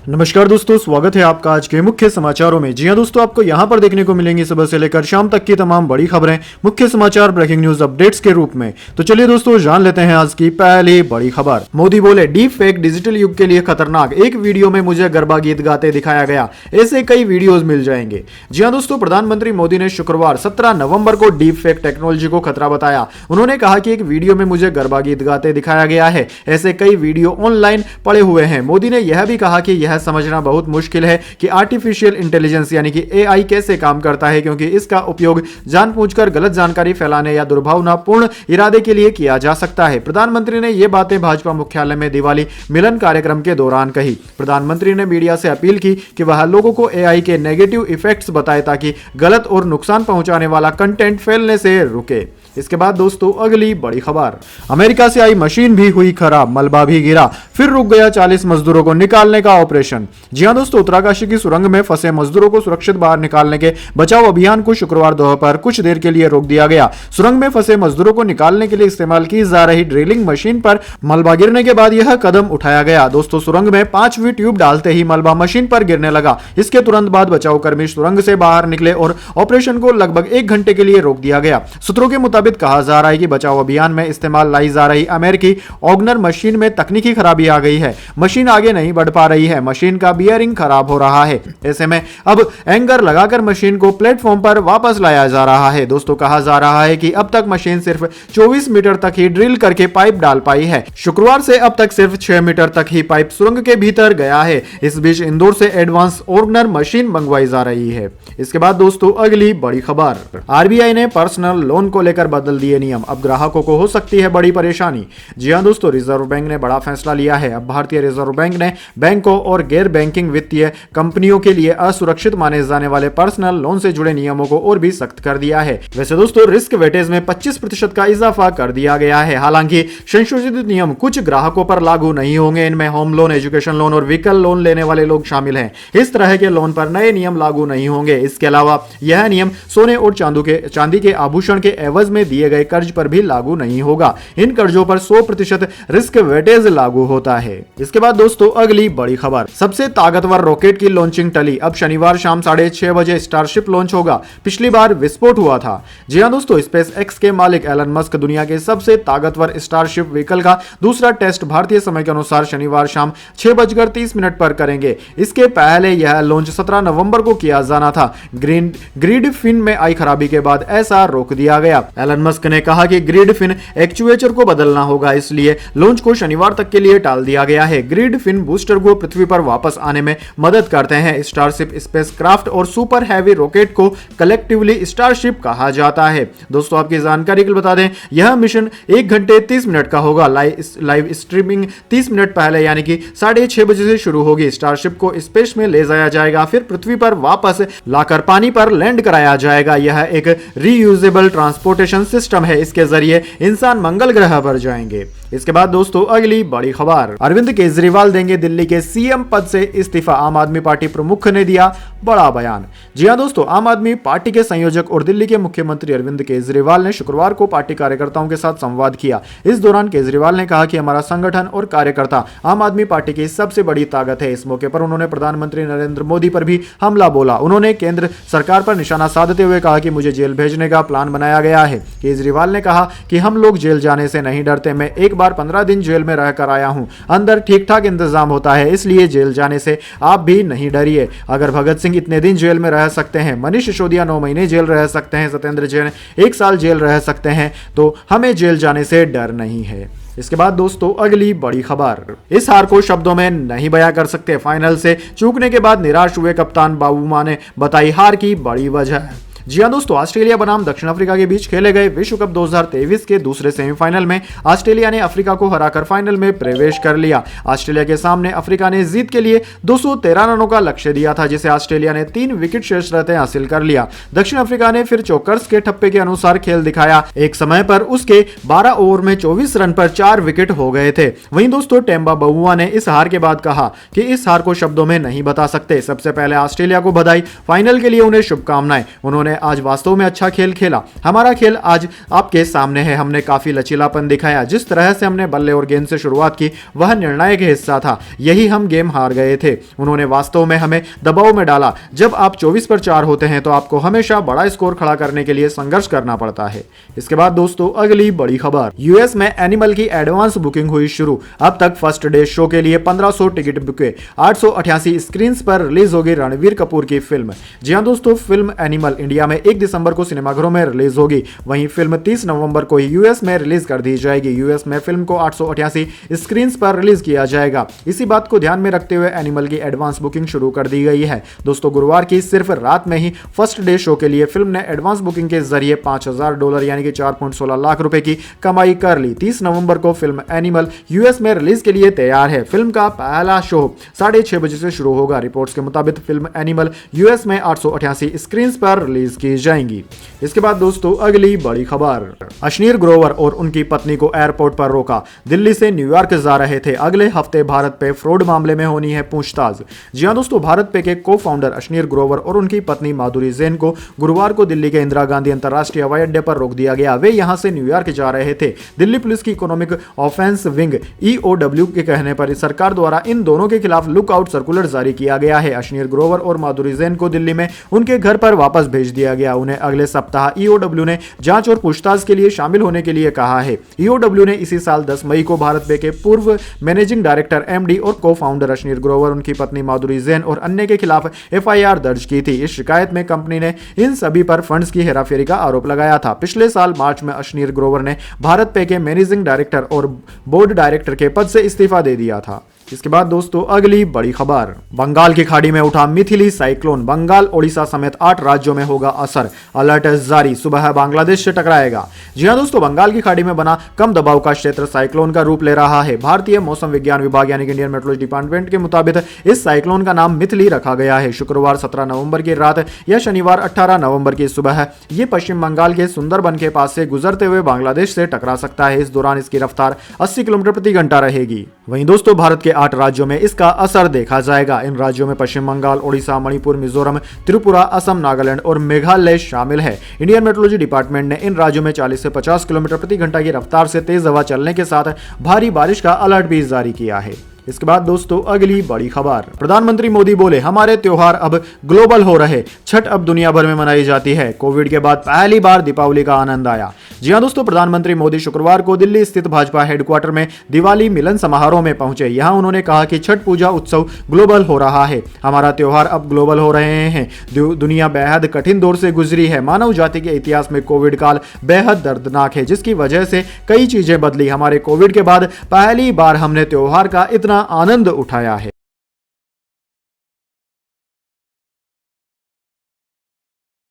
नमस्कार दोस्तों, स्वागत है आपका आज के मुख्य समाचारों में। जी हां दोस्तों, आपको यहां पर देखने को मिलेंगी सुबह से लेकर शाम तक की तमाम बड़ी खबरें मुख्य समाचार ब्रेकिंग न्यूज अपडेट्स के रूप में। तो चलिए दोस्तों, जान लेते हैं आज की पहली बड़ी खबर। मोदी बोले डीप फेक डिजिटल युग के लिए खतरनाक, एक वीडियो में मुझे गरबा गीत गाते दिखाया गया, ऐसे कई वीडियोज मिल जाएंगे। जी हां दोस्तों, प्रधानमंत्री मोदी ने शुक्रवार 17 नवंबर को डीप फेक टेक्नोलॉजी को खतरा बताया। उन्होंने कहा कि एक वीडियो में मुझे गरबा गीत गाते दिखाया गया है, ऐसे कई वीडियो ऑनलाइन पड़े हुए हैं। मोदी ने यह भी कहा कि यह समझना बहुत मुश्किल है कि आर्टिफिशियल इंटेलिजेंस यानी कि एआई कैसे काम करता है, क्योंकि इसका उपयोग जानबूझकर गलत जानकारी फैलाने या दुर्भावनापूर्ण इरादे के लिए किया जा सकता है। प्रधानमंत्री ने यह बातें भाजपा मुख्यालय में दिवाली मिलन कार्यक्रम के दौरान कही। प्रधानमंत्री ने मीडिया से अपील की कि वह लोगों को एआई के नेगेटिव इफेक्ट्स बताए ताकि गलत और नुकसान पहुंचाने वाला कंटेंट फैलने से रुके। इसके बाद दोस्तों, अगली बड़ी खबर। अमेरिका से आई मशीन भी हुई खराब, मलबा भी गिरा, फिर रुक गया 40 मजदूरों को निकालने का ऑपरेशन। जी हां दोस्तों, उत्तराकाशी की सुरंग में फंसे मजदूरों को सुरक्षित बाहर निकालने के बचाव अभियान को शुक्रवार दोपहर कुछ देर के लिए रोक दिया गया। सुरंग में फंसे मजदूरों को निकालने के लिए इस्तेमाल की जा रही ड्रिलिंग मशीन पर मलबा गिरने के बाद यह कदम उठाया गया। दोस्तों, सुरंग में 5वीं ट्यूब डालते ही मलबा मशीन पर गिरने लगा। इसके तुरंत बाद बचाव कर्मी सुरंग से बाहर निकले और ऑपरेशन को लगभग 1 घंटे के लिए रोक दिया गया। सूत्रों के मुताबिक कहा जा रहा है कि बचाव अभियान में इस्तेमाल लाई जा रही अमेरिकी ऑगनर मशीन में तकनीकी खराबी आ गई है। मशीन आगे नहीं बढ़ पा रही है, मशीन का बियरिंग खराब हो रहा है। ऐसे में अब एंगर लगाकर मशीन को प्लेटफॉर्म पर वापस लाया जा रहा है। दोस्तों, कहा जा रहा है कि अब तक मशीन सिर्फ 24 मीटर तक ही ड्रिल करके पाइप डाल पाई है। शुक्रवार से अब तक सिर्फ 6 मीटर तक ही पाइप सुरंग के भीतर गया है। इस बीच इंदौर से एडवांस ऑगनर मशीन मंगवाई जा रही है। इसके बाद दोस्तों, अगली बड़ी खबर। आरबीआई ने पर्सनल लोन को लेकर बदल दिए नियम, अब ग्राहकों को हो सकती है बड़ी परेशानी। जी हां दोस्तों, रिजर्व बैंक ने बड़ा फैसला लिया है। अब भारतीय रिजर्व बैंक ने बैंकों और गैर बैंकिंग वित्तीय कंपनियों के लिए असुरक्षित माने जाने वाले पर्सनल लोन से जुड़े नियमों को और भी सख्त कर दिया है। वैसे दोस्तों, रिस्क वेटेज में 25% का इजाफा कर दिया गया है। हालांकि संशोधित नियम कुछ ग्राहकों पर लागू नहीं होंगे। इनमें होम लोन, एजुकेशन लोन और व्हीकल लोन लेने वाले लोग शामिल हैं। इस तरह के लोन पर नए नियम लागू नहीं होंगे। इसके अलावा यह नियम सोने और चांदी के आभूषण के एवज में दिए गए कर्ज पर भी लागू नहीं होगा। इन कर्जों पर 100% रिस्क वेटेज लागू होता है। इसके बाद दोस्तों, अगली बड़ी खबर। सबसे ताकतवर रॉकेट की लॉन्चिंग टली, अब शनिवार शाम 6:30 बजे स्टारशिप लॉन्च होगा। पिछली बार विस्फोट हुआ था। जी हां दोस्तों, स्पेस एक्स के मालिक एलन मस्क दुनिया के सबसे ताकतवर स्टारशिप व्हीकल का दूसरा टेस्ट भारतीय समय के अनुसार शनिवार शाम 6:30 पर करेंगे। इसके पहले यह लॉन्च 17 नवंबर को किया जाना था। ग्रिड फिन में आई खराबी के बाद ऐसा रोक दिया गया। एलन मस्क ने कहा कि ग्रिड फिन एक्चुएटर को बदलना होगा, इसलिए लॉन्च को शनिवार तक के लिए टाल दिया गया है। ग्रिड फिन बूस्टर को पृथ्वी पर वापस आने में मदद करते हैं। स्टारशिप स्पेसक्राफ्ट और सुपर हैवी रॉकेट को कलेक्टिवली स्टारशिप कहा जाता है। दोस्तों, आपकी जानकारी के लिए बता दें, यह मिशन 1 घंटे 30 मिनट का होगा। लाइव स्ट्रीमिंग 30 मिनट पहले यानी कि 6:30 बजे से शुरू होगी। स्टारशिप को स्पेस में ले जाया जाएगा, फिर पृथ्वी पर वापस लाकर पानी पर लैंड कराया जाएगा। यह एक रीयूजेबल ट्रांसपोर्टेशन सिस्टम है। इसके जरिए इंसान मंगल ग्रह पर जाएंगे। इसके बाद दोस्तों, अगली बड़ी खबर। अरविंद केजरीवाल देंगे दिल्ली के सीएम पद से इस्तीफा, आम आदमी पार्टी प्रमुख ने दिया बड़ा बयान। जी हां दोस्तों, आम आदमी पार्टी के संयोजक और दिल्ली के मुख्यमंत्री अरविंद केजरीवाल ने शुक्रवार को पार्टी कार्यकर्ताओं के साथ संवाद किया। इस दौरान केजरीवाल ने कहा कि हमारा संगठन और कार्यकर्ता आम आदमी पार्टी की सबसे बड़ी ताकत है। इस मौके पर उन्होंने प्रधानमंत्री नरेंद्र मोदी पर भी हमला बोला। उन्होंने केंद्र सरकार पर निशाना साधते हुए कहा कि मुझे जेल भेजने का प्लान बनाया गया है। केजरीवाल ने कहा कि हम लोग जेल जाने से नहीं डरते। मैं एक बार 15 दिन जेल में रहकर आया हूं। अंदर ठीक ठाक इंतजाम होता है, इसलिए जेल जाने से आप भी नहीं डरिए। अगर भगत सिंह इतने दिन जेल में रह सकते हैं, मनीष सिसोदिया 9 महीने जेल रह सकते हैं, सत्येंद्र जैन 1 साल जेल रह सकते हैं, तो हमें जेल जाने से डर नहीं है। इसके बाद दोस्तों, अगली बड़ी खबर। इस हार को शब्दों में नहीं बयां कर सकते, फाइनल से चूकने के बाद निराश हुए कप्तान बाबूमा ने बताई हार की बड़ी वजह। जी हां दोस्तों, ऑस्ट्रेलिया बनाम दक्षिण अफ्रीका के बीच खेले गए विश्व कप 2023 के दूसरे सेमीफाइनल में ऑस्ट्रेलिया ने अफ्रीका को हराकर फाइनल में प्रवेश कर लिया। ऑस्ट्रेलिया के सामने अफ्रीका ने जीत के लिए 213 रनों का लक्ष्य दिया था, जिसे ऑस्ट्रेलिया ने 3 विकेट शेष रहते हासिल कर लिया। दक्षिण अफ्रीका ने फिर चौकर्स के ठप्पे के अनुसार खेल दिखाया। एक समय पर उसके 12 ओवर में 24 रन पर 4 विकेट हो गए थे। वहीं दोस्तों, टेम्बा बउआ ने इस हार के बाद कहा कि इस हार को शब्दों में नहीं बता सकते। सबसे पहले ऑस्ट्रेलिया को बधाई, फाइनल के लिए उन्हें शुभकामनाएं। उन्होंने आज वास्तव में अच्छा खेल खेला। हमारा खेल आज आपके सामने है। हमने काफी लचीलापन दिखाया। जिस तरह से हमने बल्ले और गेंद से शुरुआत की वह निर्णायक हिस्सा था। यही हम गेम हार गए थे। उन्होंने वास्तव में हमें दबाव में डाला। जब आप 24 पर 4 होते हैं तो आपको हमेशा बड़ा स्कोर खड़ा करने के लिए संघर्ष करना पड़ता है। इसके बाद दोस्तों अगली बड़ी खबर, यूएस में एनिमल की एडवांस बुकिंग हुई शुरू। अब तक फर्स्ट डे शो के लिए 1500 टिकट बुके। 888 स्क्रीन पर रिलीज होगी रणवीर कपूर की फिल्म। जी हां दोस्तों, फिल्म एनिमल इंडिया में 1 दिसंबर को सिनेमाघरों में रिलीज होगी। वहीं फिल्म 30 नवंबर को यूएस में रिलीज कर दी जाएगी। यूएस में फिल्म को 888 स्क्रीन पर रिलीज किया जाएगा। इसी बात को ध्यान में रखते हुए एनिमल की एडवांस बुकिंग शुरू कर दी गई है। दोस्तों गुरुवार की सिर्फ रात में ही फर्स्ट डे शो के लिए फिल्म ने एडवांस बुकिंग के जरिए $5000 यानी कि 4.16 लाख रुपए की कमाई कर ली। 30 नवंबर को फिल्म एनिमल यूएस में रिलीज के लिए तैयार है। फिल्म का पहला शो 6:30 बजे से शुरू होगा। रिपोर्ट्स के मुताबिक फिल्म एनिमल यूएस में 888 स्क्रीन पर रिलीज की जाएंगी। इसके बाद दोस्तों अगली बड़ी खबर, अश्नीर ग्रोवर और उनकी पत्नी को एयरपोर्ट पर रोका। दिल्ली से न्यूयॉर्क जा रहे थे। अगले हफ्ते भारत पे फ्रॉड मामले में होनी है पूछताछ। जी हां दोस्तों, भारत पे के को फाउंडर अश्नीर ग्रोवर और उनकी पत्नी माधुरी जैन को गुरुवार को दिल्ली के इंदिरा गांधी अंतर्राष्ट्रीय हवाई अड्डे पर रोक दिया गया। वे यहां से न्यूयॉर्क जा रहे थे। दिल्ली पुलिस की इकोनॉमिक ऑफेंस विंग EOW के कहने पर सरकार द्वारा इन दोनों के खिलाफ लुकआउट सर्कुलर जारी किया गया है। अश्नीर ग्रोवर और माधुरी जैन को दिल्ली में उनके घर पर वापस भेज दिया गया। उन्हें अगले सप्ताह EOW ने जांच और पूछताछ के लिए शामिल होने के लिए कहा है। EOW ने इसी साल 10 मई को भारत पे के पूर्व मैनेजिंग डायरेक्टर MD और को फाउंडर अश्नीर ग्रोवर, उनकी पत्नी माधुरी जैन और अन्य के खिलाफ FIR दर्ज की थी। इस शिकायत में कंपनी ने इन सभी पर फंड्स की हेराफेरी का आरोप लगाया था। पिछले साल मार्च में अश्नीर ग्रोवर ने भारत पे के मैनेजिंग डायरेक्टर और बोर्ड डायरेक्टर के पद से इस्तीफा दे दिया था। इसके बाद दोस्तों अगली बड़ी खबर, बंगाल की खाड़ी में उठा मिथिली साइक्लोन। बंगाल, ओडिशा समेत 8 राज्यों में होगा असर। अलर्ट जारी, सुबह बांग्लादेश से टकराएगा। जी हां दोस्तों, बंगाल की खाड़ी में बना कम दबाव का क्षेत्र साइक्लोन का रूप ले रहा है। भारतीय मौसम विज्ञान विभाग यानी कि इंडियन मेट्रोलॉजी डिपार्टमेंट के मुताबिक इस साइक्लोन का नाम मिथिली रखा गया है। शुक्रवार 17 नवंबर की रात या शनिवार 18 नवंबर की सुबह ये पश्चिम बंगाल के सुंदरबन के पास से गुजरते हुए बांग्लादेश से टकरा सकता है। इस दौरान इसकी रफ्तार 80 किलोमीटर प्रति घंटा रहेगी। वहीं दोस्तों भारत के 8 राज्यों में इसका असर देखा जाएगा। इन राज्यों में पश्चिम बंगाल, ओडिशा, मणिपुर, मिजोरम, त्रिपुरा, असम, नागालैंड और मेघालय शामिल है। इंडियन मेट्रोलॉजी डिपार्टमेंट ने इन राज्यों में 40 से 50 किलोमीटर प्रति घंटा की रफ्तार से तेज हवा चलने के साथ भारी बारिश का अलर्ट भी जारी किया है। इसके बाद दोस्तों अगली बड़ी खबर, प्रधानमंत्री मोदी बोले हमारे त्योहार अब ग्लोबल हो रहे। छठ अब दुनिया भर में मनाई जाती है। कोविड के बाद पहली बार दीपावली का आनंद आया। जी हां दोस्तों, प्रधानमंत्री मोदी शुक्रवार को दिल्ली स्थित भाजपा हेडक्वार्टर में दिवाली मिलन समारोह में पहुंचे। यहां उन्होंने कहा कि छठ पूजा उत्सव ग्लोबल हो रहा है। हमारा त्योहार अब ग्लोबल हो रहे हैं। दुनिया बेहद कठिन दौर से गुजरी है। मानव जाति के इतिहास में कोविड काल बेहद दर्दनाक है, जिसकी वजह से कई चीजें बदली। हमारे कोविड के बाद पहली बार हमने त्योहार का इतना आनंद उठाया है।